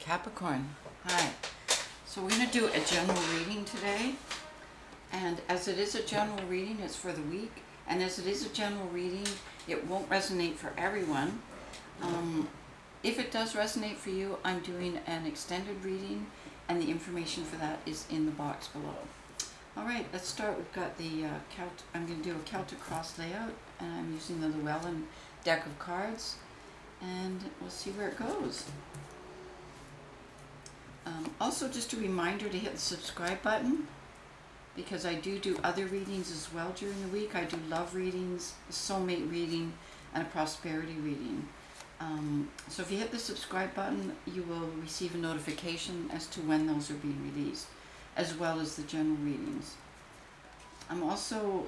Capricorn, hi. So we're going to do a general reading today. And as it is a general reading, it's for the week. And as it is a general reading, it won't resonate for everyone. If it does resonate for you, I'm doing an extended reading, and the information for that is in the box below. All right, let's start. We've got the I'm going to do a Celtic cross layout, and I'm using the Llewellyn deck of cards, and we'll see where it goes. Also, just a reminder to hit the subscribe button, because I do other readings as well during the week. I do love readings, a soulmate reading, and a prosperity reading. So if you hit the subscribe button, you will receive a notification as to when those are being released, as well as the general readings. I'm also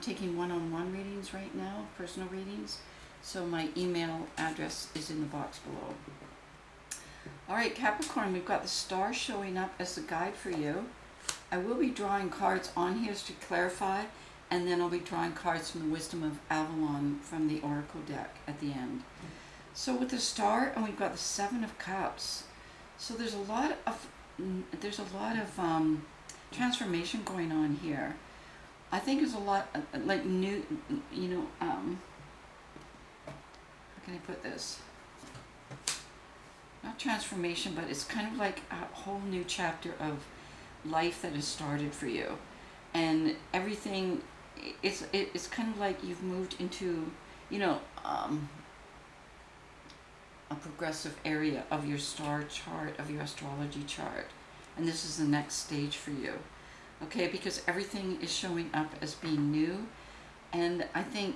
taking one-on-one readings right now, personal readings, so my email address is in the box below. All right, Capricorn, we've got the star showing up as the guide for you. I will be drawing cards on here to clarify, and then I'll be drawing cards from the Wisdom of Avalon from the Oracle deck at the end. So with the star, and we've got the Seven of Cups. So there's a lot of transformation going on here. I think there's a lot like new, how can I put this? Not transformation, but it's kind of like a whole new chapter of life that has started for you, and everything. It's kind of like you've moved into, a progressive area of your star chart, of your astrology chart, and this is the next stage for you. Okay, because everything is showing up as being new, and I think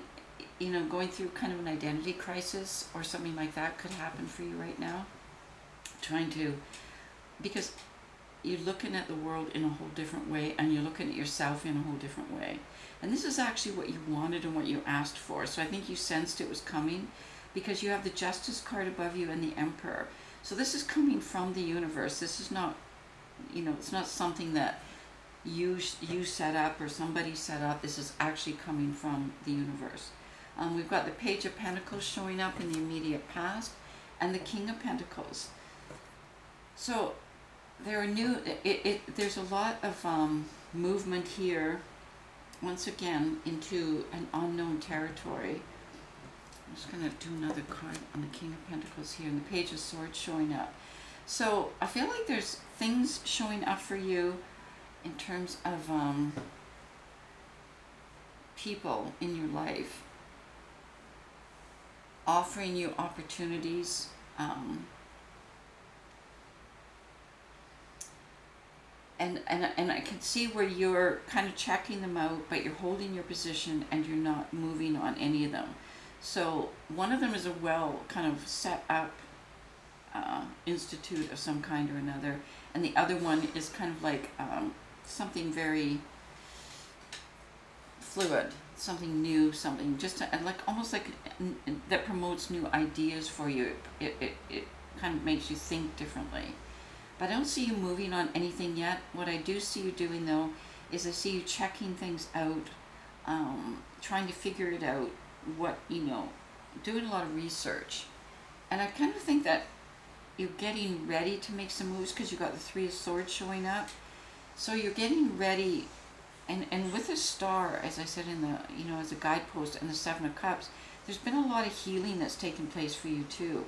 going through kind of an identity crisis or something like that could happen for you right now. Because you're looking at the world in a whole different way, and you're looking at yourself in a whole different way. And this is actually what you wanted and what you asked for. So I think you sensed it was coming, because you have the Justice card above you and the Emperor. So this is coming from the universe. This is not, it's not something that you set up or somebody set up. This is actually coming from the universe. We've got the Page of Pentacles showing up in the immediate past, and the King of Pentacles. So there are there's a lot of movement here, once again, into an unknown territory. I'm just going to do another card on the King of Pentacles here, and the Page of Swords showing up. So I feel like there's things showing up for you in terms of people in your life offering you opportunities. And I can see where you're kind of checking them out, but you're holding your position and you're not moving on any of them. So one of them is a kind of set up institute of some kind or another, and the other one is kind of like something very fluid, something new, something just almost like that promotes new ideas for you. It kind of makes you think differently. But I don't see you moving on anything yet. What I do see you doing, though, is I see you checking things out, trying to figure it out, doing a lot of research. And I kind of think that you're getting ready to make some moves, because you've got the Three of Swords showing up. So you're getting ready, and with a star, as I said in the, as a guidepost, and the Seven of Cups, there's been a lot of healing that's taken place for you too.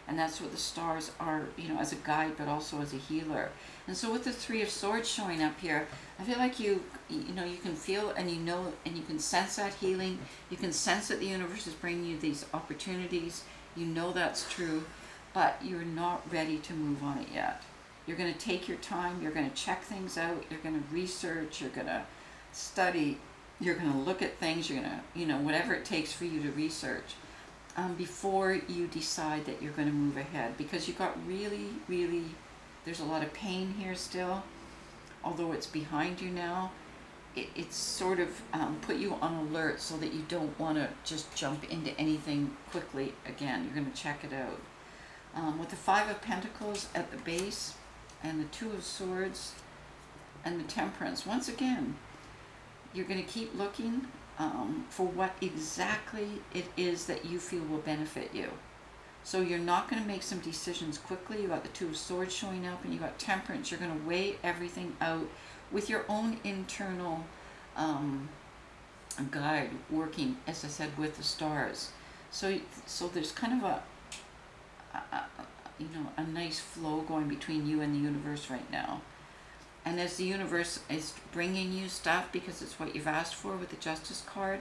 And that's what the stars are, as a guide, but also as a healer. And so with the Three of Swords showing up here, I feel like you can feel and and you can sense that healing. You can sense that the universe is bringing you these opportunities. That's true, but you're not ready to move on it yet. You're going to take your time. You're going to check things out. You're going to research. You're going to study. You're going to look at things. You're going to, whatever it takes for you to research. Before you decide that you're going to move ahead, because you've got really, there's a lot of pain here still, although it's behind you now. It's sort of put you on alert so that you don't want to just jump into anything quickly again. You're going to check it out. With the Five of Pentacles at the base, and the Two of Swords, and the Temperance, once again, you're going to keep looking for what exactly it is that you feel will benefit you. So you're not going to make some decisions quickly. You got the Two of Swords showing up, and you got Temperance. You're going to weigh everything out with your own internal guide, working, as I said, with the stars. So there's kind of a nice flow going between you and the universe right now. And as the universe is bringing you stuff, because it's what you've asked for with the Justice card,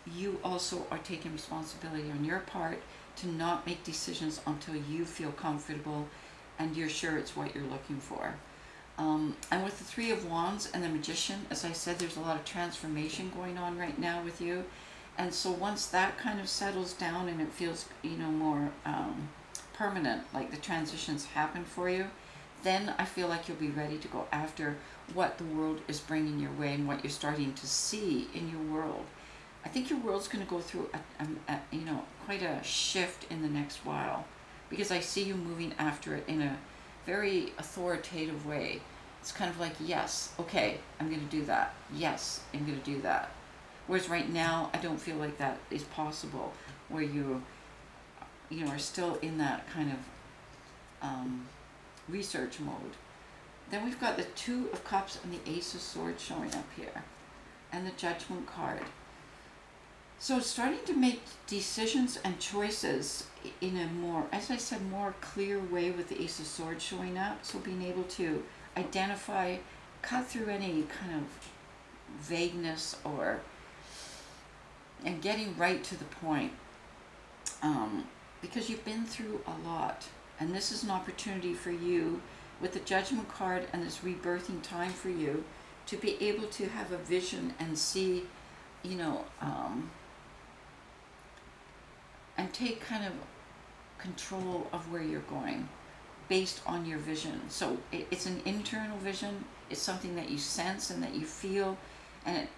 you also are taking responsibility on your part to not make decisions until you feel comfortable and you're sure it's what you're looking for. And with the Three of Wands and the Magician, as I said, there's a lot of transformation going on right now with you. And so once that kind of settles down and it feels, more permanent, like the transitions happen for you, then I feel like you'll be ready to go after what the world is bringing your way and what you're starting to see in your world. I think your world's going to go through quite a shift in the next while, because I see you moving after it in a very authoritative way. It's kind of like, yes, okay, I'm going to do that. Yes, I'm going to do that. Whereas right now, I don't feel like that is possible, where you are still in that kind of research mode. Then we've got the Two of Cups and the Ace of Swords showing up here, and the Judgment card. So starting to make decisions and choices in a more, as I said, more clear way with the Ace of Swords showing up. So being able to identify, cut through any kind of vagueness and getting right to the point. Because you've been through a lot. And this is an opportunity for you, with the Judgment card and this rebirthing time for you, to be able to have a vision and see, and take kind of control of where you're going based on your vision. So it's an internal vision. It's something that you sense and that you feel, and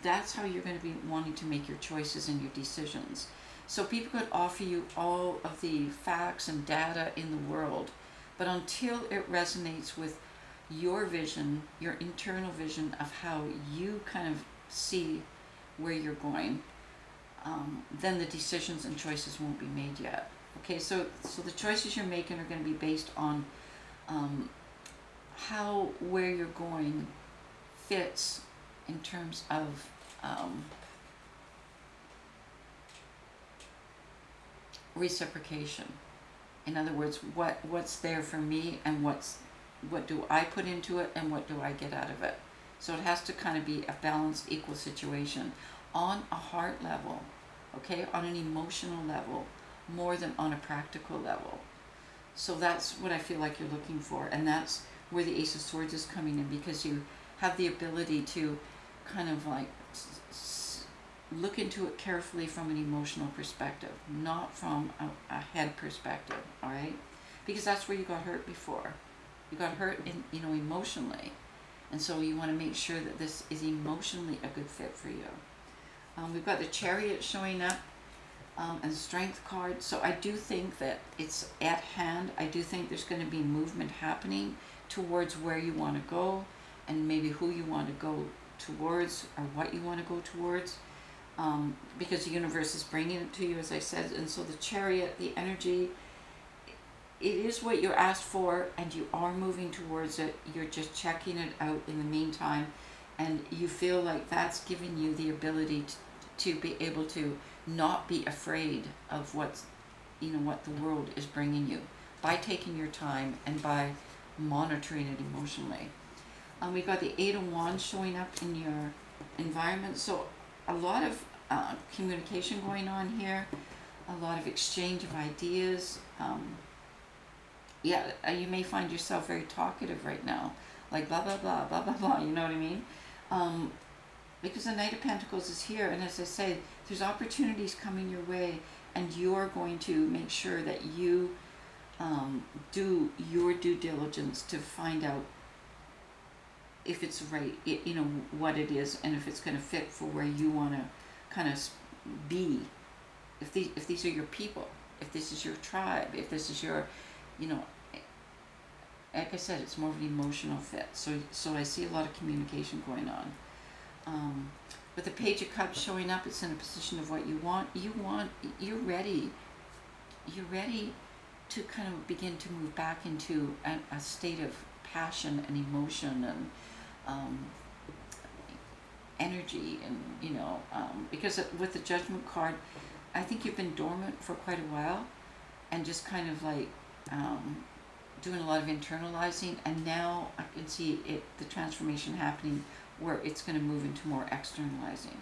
that's how you're going to be wanting to make your choices and your decisions. So people could offer you all of the facts and data in the world, but until it resonates with your vision, your internal vision of how you kind of see where you're going, then the decisions and choices won't be made yet. Okay, so the choices you're making are going to be based on how where you're going fits in terms of reciprocation. In other words, what's there for me, and what do I put into it, and what do I get out of it. So it has to kind of be a balanced, equal situation on a heart level, okay, on an emotional level, more than on a practical level. So that's what I feel like you're looking for, and that's where the Ace of Swords is coming in, because you have the ability to kind of like look into it carefully from an emotional perspective, not from a head perspective, all right? Because that's where you got hurt before. You got hurt emotionally, and so you want to make sure that this is emotionally a good fit for you. We've got the Chariot showing up, and the Strength card. So I do think that it's at hand. I do think there's going to be movement happening towards where you want to go, and maybe who you want to go towards, or what you want to go towards, because the universe is bringing it to you, as I said. And so the Chariot, the energy, it is what you asked for, and you are moving towards it. You're just checking it out in the meantime, and you feel like that's giving you the ability to be able to not be afraid of what the world is bringing you, by taking your time and by monitoring it emotionally. We've got the Eight of Wands showing up in your environment. So a lot of communication going on here, a lot of exchange of ideas. You may find yourself very talkative right now, like blah, blah, blah, blah, blah, blah, you know what I mean? Because the Knight of Pentacles is here, and as I say, there's opportunities coming your way, and you're going to make sure that you do your due diligence to find out if it's right, what it is, and if it's going to fit for where you want to kind of be. If these are your people, if this is your tribe, if this is your, like I said, it's more of an emotional fit. So I see a lot of communication going on. With the Page of Cups showing up, it's in a position of what you want. You're ready you're ready to kind of begin to move back into a state of passion and emotion and um, energy, and because with the Judgment card, I think you've been dormant for quite a while and just kind of like doing a lot of internalizing, and now I can see the transformation happening where it's going to move into more externalizing.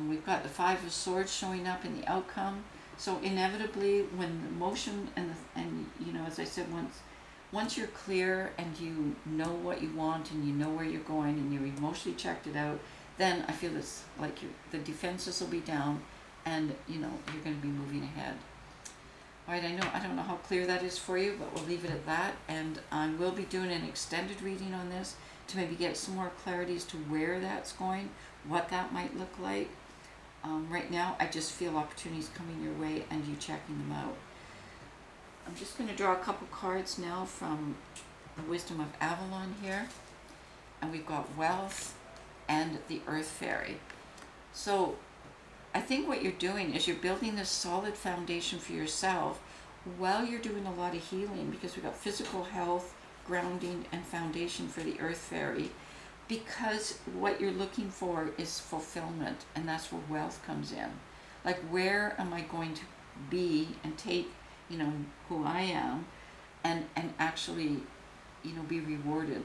We've got the Five of Swords showing up in the outcome. So inevitably, when the emotion and as I said, once you're clear and you know what you want and you know where you're going and you're emotionally checked it out, then I feel it's like the defenses will be down, and you're going to be moving ahead. All right, I don't know how clear that is for you, but we'll leave it at that. And I will be doing an extended reading on this to maybe get some more clarity as to where that's going, what that might look like. Right now, I just feel opportunities coming your way and you checking them out. I'm just going to draw a couple cards now from the Wisdom of Avalon here. And we've got Wealth and the Earth Fairy. So I think what you're doing is you're building this solid foundation for yourself while you're doing a lot of healing, because we've got physical health, grounding, and foundation for the Earth Fairy. Because what you're looking for is fulfillment, and that's where wealth comes in. Like, where am I going to be and take, who I am, and actually, be rewarded.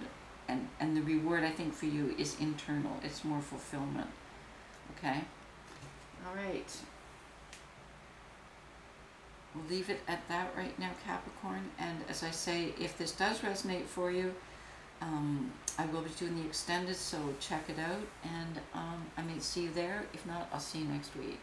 And the reward, I think, for you is internal. It's more fulfillment. Okay? All right. We'll leave it at that right now, Capricorn. And as I say, if this does resonate for you, I will be doing the extended, so check it out, and I may see you there. If not, I'll see you next week.